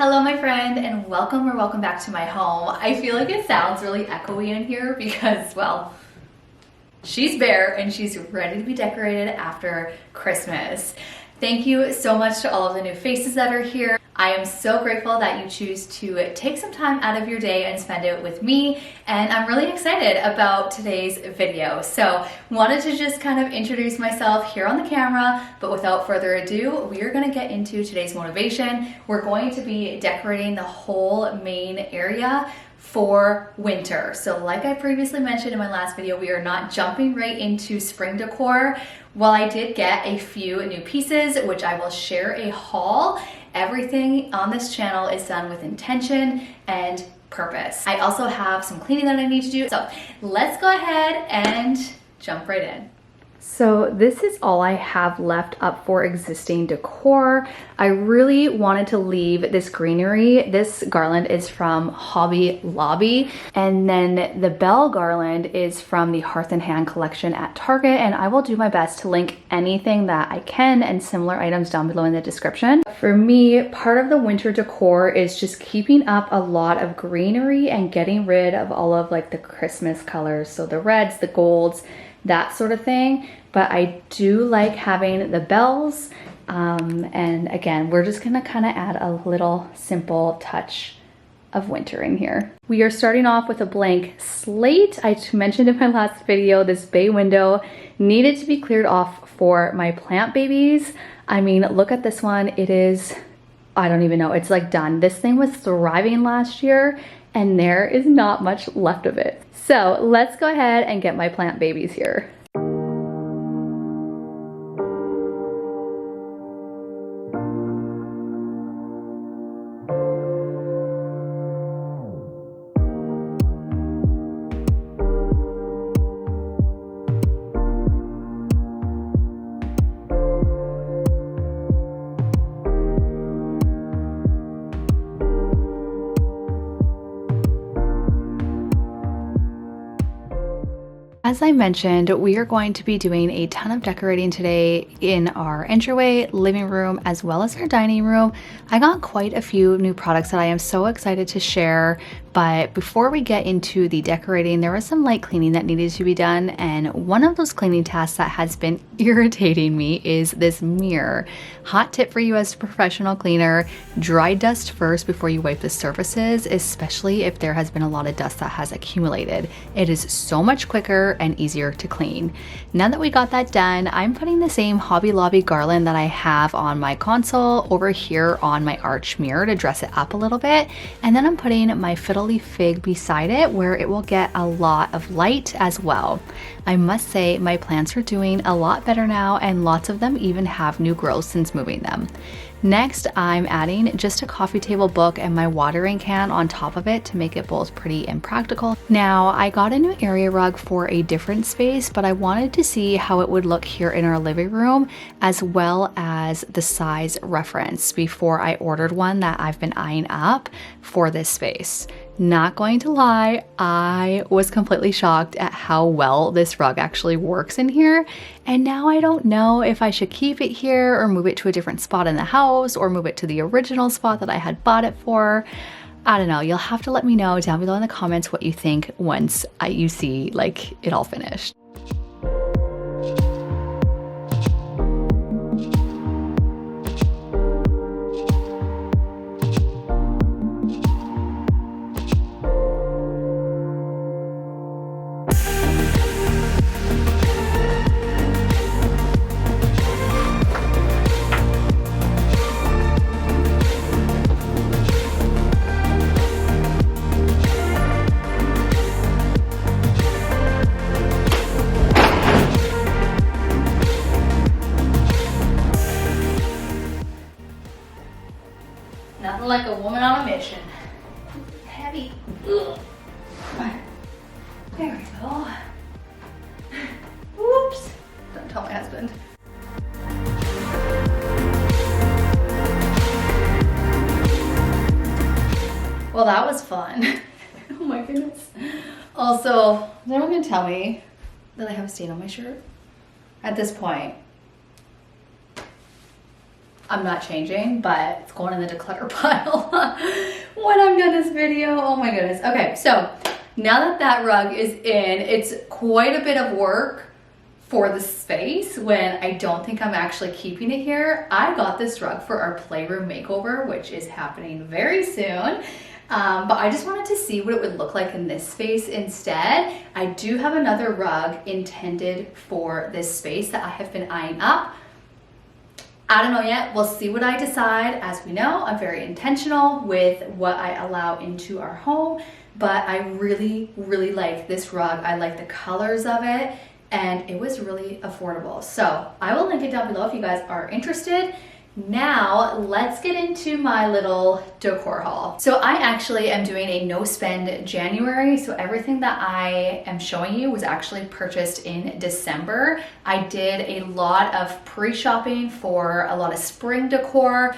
Hello my friend, and welcome or welcome back to my home. I feel like it sounds really echoey in here because, well, she's bare and she's ready to be decorated after Christmas. Thank you so much to all of the new faces that are here. I am so grateful that you choose to take some time out of your day and spend it with me, and I'm really excited about today's video. So wanted to just kind of introduce myself here on the camera, but without further ado, we are gonna get into today's motivation. We're going to be decorating the whole main area for winter. So like I previously mentioned in my last video, we are not jumping right into spring decor. While I did get a few new pieces, which I will share a haul, everything on this channel is done with intention and purpose. I also have some cleaning that I need to do. So let's go ahead and jump right in. So this is all I have left up for existing decor. I really wanted to leave this greenery. This garland is from Hobby Lobby, and then the bell garland is from the Hearth and Hand collection at Target, and I will do my best to link anything that I can and similar items down below in the description. For me, part of the winter decor is just keeping up a lot of greenery and getting rid of all of like the Christmas colors, so the reds, the golds, that sort of thing. But I do like having the bells, and again, we're just gonna kind of add a little simple touch of winter in here. We are starting off with a blank slate. I mentioned in my last video, this bay window needed to be cleared off for my plant babies. I mean, look at this one. It is, I don't even know, it's like done. This thing was thriving last year and there is not much left of it. So let's go ahead and get my plant babies here. As I mentioned, we are going to be doing a ton of decorating today in our entryway, living room, as well as our dining room. I got quite a few new products that I am so excited to share, but before we get into the decorating, there was some light cleaning that needed to be done, and one of those cleaning tasks that has been irritating me is this mirror. Hot tip for you as a professional cleaner, dry dust first before you wipe the surfaces, especially if there has been a lot of dust that has accumulated. It is so much quicker and easier to clean. Now that we got that done, I'm putting the same Hobby Lobby garland that I have on my console over here on my arch mirror to dress it up a little bit, and then I'm putting my fiddly fig beside it where it will get a lot of light as well. I must say my plants are doing a lot better now, and lots of them even have new growth since moving them. Next, I'm adding just a coffee table book and my watering can on top of it to make it both pretty and practical. Now, I got a new area rug for a different space, but I wanted to see how it would look here in our living room, as well as the size reference before I ordered one that I've been eyeing up for this space. Not going to lie, I was completely shocked at how well this rug actually works in here. And now I don't know if I should keep it here or move it to a different spot in the house or move it to the original spot that I had bought it for. I don't know. You'll have to let me know down below in the comments what you think once you see like it all finished. Nothing like a woman on a mission. Heavy. Ugh. There we go. Whoops. Don't tell my husband. Well, that was fun. Oh my goodness. Also, is anyone gonna tell me that I have a stain on my shirt? At this point, I'm not changing, but it's going in the declutter pile when I'm done this video. Oh my goodness. Okay, so now that that rug is in, it's quite a bit of work for the space when I don't think I'm actually keeping it here. I got this rug for our playroom makeover, which is happening very soon. But I just wanted to see what it would look like in this space instead. I do have another rug intended for this space that I have been eyeing up. I don't know yet. We'll see what I decide. As we know, I'm very intentional with what I allow into our home, but I really, really like this rug. I like the colors of it, and it was really affordable. So I will link it down below if you guys are interested. Now let's get into my little decor haul. So I actually am doing a no spend January. So everything that I am showing you was actually purchased in December. I did a lot of pre-shopping for a lot of spring decor,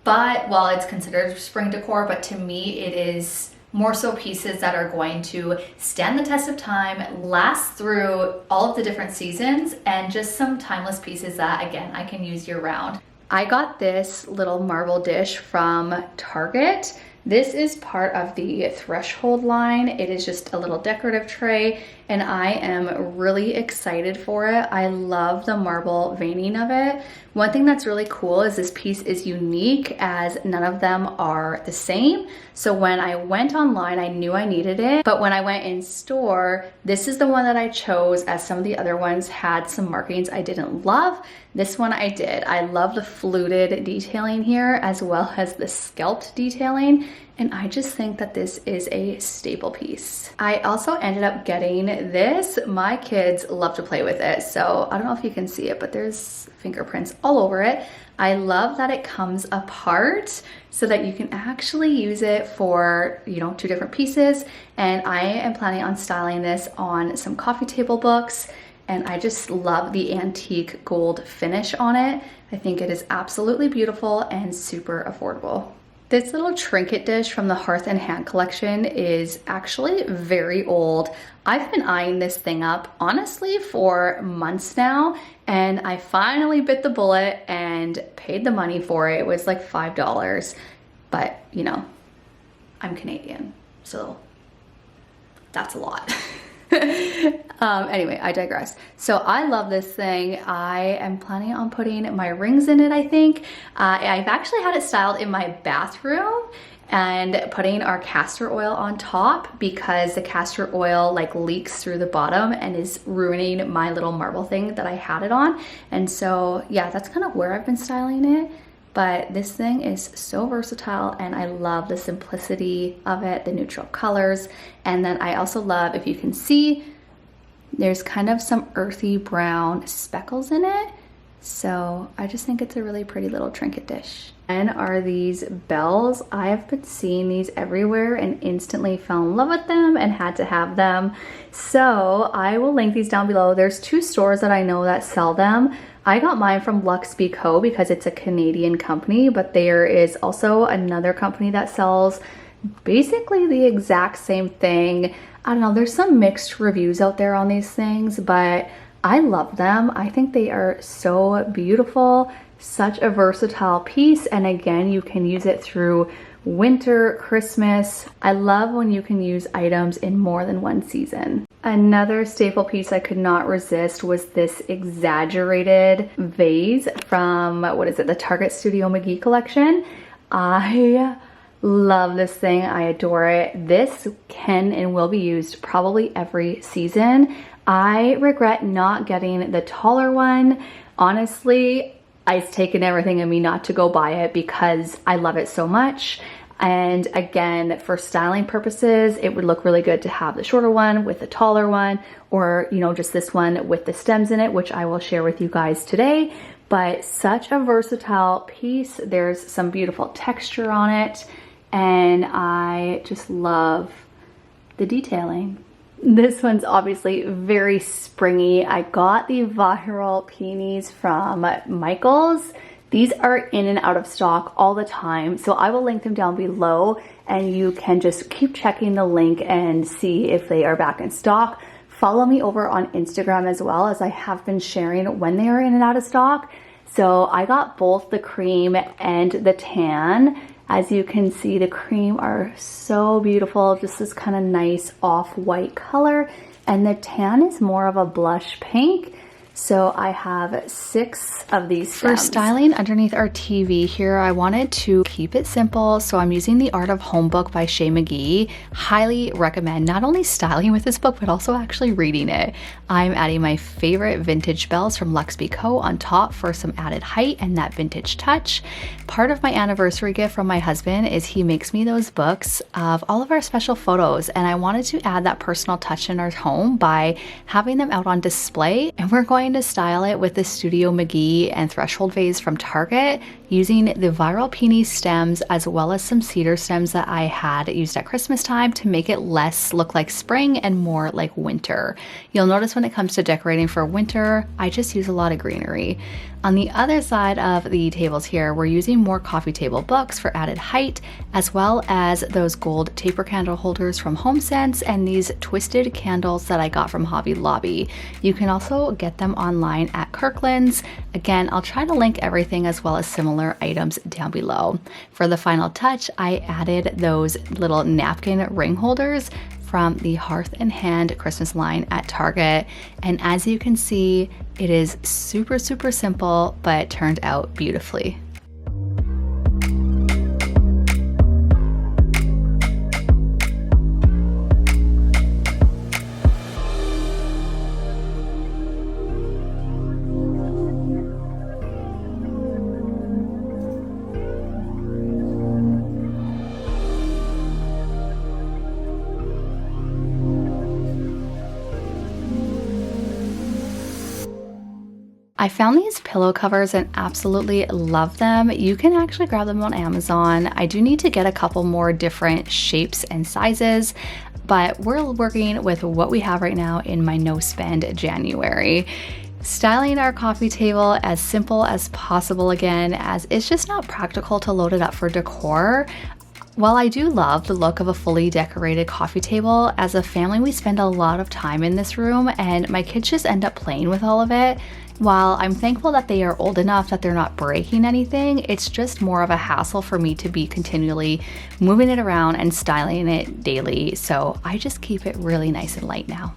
but well, it's considered spring decor, but to me it is more so pieces that are going to stand the test of time, last through all of the different seasons, and just some timeless pieces that again, I can use year round. I got this little marble dish from Target. This is part of the Threshold line. It is just a little decorative tray, and I am really excited for it. I love the marble veining of it. One thing that's really cool is this piece is unique, as none of them are the same. So when I went online, I knew I needed it, but when I went in store, this is the one that I chose, as some of the other ones had some markings I didn't love. This one I did. I love the fluted detailing here, as well as the scalped detailing, and I just think that this is a staple piece. I also ended up getting this. My kids love to play with it, so I don't know if you can see it, but there's fingerprints all over it. I love that it comes apart so that you can actually use it for, you know, 2 different pieces, and I am planning on styling this on some coffee table books. And I just love the antique gold finish on it. I think it is absolutely beautiful and super affordable. This little trinket dish from the Hearth and Hand collection is actually very old. I've been eyeing this thing up, honestly, for months now, and I finally bit the bullet and paid the money for it. It was like $5, but you know, I'm Canadian, so that's a lot. Anyway, I digress. So I love this thing. I am planning on putting my rings in it, I think. I've actually had it styled in my bathroom and putting our castor oil on top, because the castor oil like leaks through the bottom and is ruining my little marble thing that I had it on. And so yeah, that's kind of where I've been styling it. But this thing is so versatile, and I love the simplicity of it, the neutral colors. And then I also love, if you can see, there's kind of some earthy brown speckles in it. So I just think it's a really pretty little trinket dish. And are these bells. I have been seeing these everywhere and instantly fell in love with them and had to have them. So I will link these down below. There's 2 stores that I know that sell them. I got mine from Luxe Co because it's a Canadian company, but there is also another company that sells basically the exact same thing. I don't know, there's some mixed reviews out there on these things, but I love them. I think they are so beautiful, such a versatile piece, and again, you can use it through winter, Christmas. I love when you can use items in more than one season. Another staple piece I could not resist was this exaggerated vase from, what is it, the Target Studio McGee collection. I love this thing. I adore it. This can and will be used probably every season. I regret not getting the taller one. Honestly, it's taken everything in me not to go buy it because I love it so much. And again, for styling purposes, it would look really good to have the shorter one with the taller one, or, you know, just this one with the stems in it, which I will share with you guys today. But such a versatile piece. There's some beautiful texture on it, and I just love the detailing. This one's obviously very springy. I got the viral peonies from Michaels. These are in and out of stock all the time, so I will link them down below, and you can just keep checking the link and see if they are back in stock. Follow me over on Instagram as well, as I have been sharing when they are in and out of stock. So I got both the cream and the tan. As you can see, the cream are so beautiful, just this kind of nice off-white color, and the tan is more of a blush pink. So I have 6 of these stems. For styling underneath our TV here, I wanted to keep it simple, so I'm using the Art of Home book by Shay McGee. Highly recommend not only styling with this book, but also actually reading it. I'm adding my favorite vintage bells from Luxby Co. on top for some added height and that vintage touch. Part of my anniversary gift from my husband is he makes me those books of all of our special photos, and I wanted to add that personal touch in our home by having them out on display, and we're going to style it with the Studio McGee and Threshold vase from Target using the Viral Peony stems as well as some cedar stems that I had used at Christmas time to make it less look like spring and more like winter. You'll notice when it comes to decorating for winter, I just use a lot of greenery. On the other side of the tables here, we're using more coffee table books for added height, as well as those gold taper candle holders from HomeSense and these twisted candles that I got from Hobby Lobby. You can also get them online at Kirkland's. Again, I'll try to link everything as well as similar items down below. For the final touch, I added those little napkin ring holders from the Hearth and Hand Christmas line at Target. And as you can see, it is super, super simple, but turned out beautifully. I found these pillow covers and absolutely love them. You can actually grab them on Amazon. I do need to get a couple more different shapes and sizes, but we're working with what we have right now in my no spend January. Styling our coffee table as simple as possible again, as it's just not practical to load it up for decor. While I do love the look of a fully decorated coffee table, as a family we spend a lot of time in this room and my kids just end up playing with all of it. While I'm thankful that they are old enough that they're not breaking anything, it's just more of a hassle for me to be continually moving it around and styling it daily, so I just keep it really nice and light now.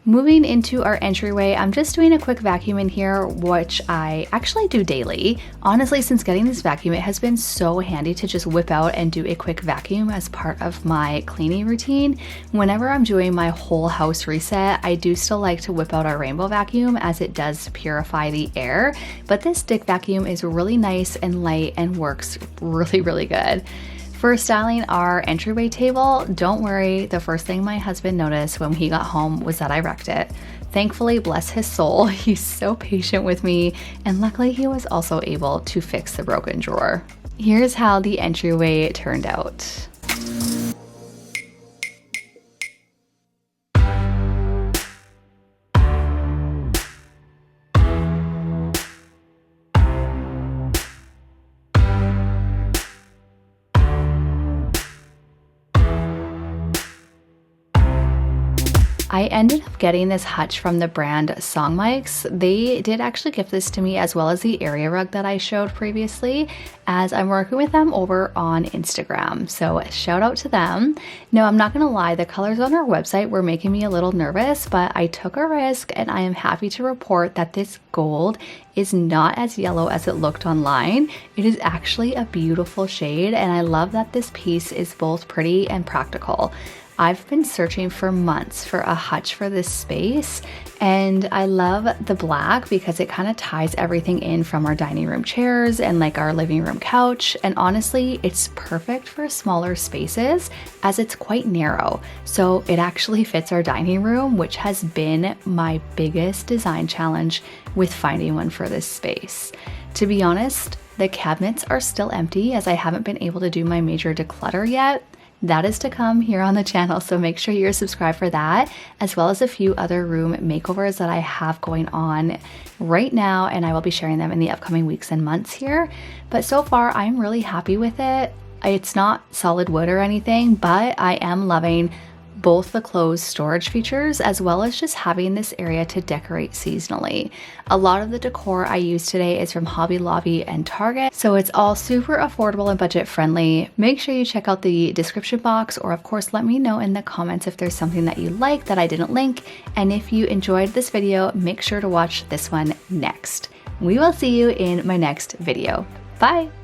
Moving into our entryway, I'm just doing a quick vacuum in here, which I actually do daily. Honestly, since getting this vacuum, it has been so handy to just whip out and do a quick vacuum as part of my cleaning routine. Whenever I'm doing my whole house reset, I do still like to whip out our rainbow vacuum as it does purify the air, but this stick vacuum is really nice and light and works really, really good. For styling our entryway table, don't worry, the first thing my husband noticed when he got home was that I wrecked it. Thankfully, bless his soul, he's so patient with me, and luckily he was also able to fix the broken drawer. Here's how the entryway turned out. I ended up getting this hutch from the brand Song Mics. They did actually gift this to me as well as the area rug that I showed previously, as I'm working with them over on Instagram. So shout out to them. No, I'm not gonna lie, the colors on our website were making me a little nervous, but I took a risk and I am happy to report that this gold is not as yellow as it looked online. It is actually a beautiful shade, and I love that this piece is both pretty and practical. I've been searching for months for a hutch for this space, and I love the black because it kind of ties everything in from our dining room chairs and like our living room couch. And honestly, it's perfect for smaller spaces as it's quite narrow. So it actually fits our dining room, which has been my biggest design challenge with finding one for this space. To be honest, the cabinets are still empty as I haven't been able to do my major declutter yet. that is to come here on the channel. So make sure you're subscribed for that, as well as a few other room makeovers that I have going on right now. And I will be sharing them in the upcoming weeks and months here. But so far, I'm really happy with it. It's not solid wood or anything, but I am loving both the closed storage features as well as just having this area to decorate seasonally. A lot of the decor I use today is from Hobby Lobby and Target, so it's all super affordable and budget friendly. Make sure you check out the description box, or of course let me know in the comments if there's something that you like that I didn't link. And if you enjoyed this video, make sure to watch this one next. We will see you in my next video. Bye!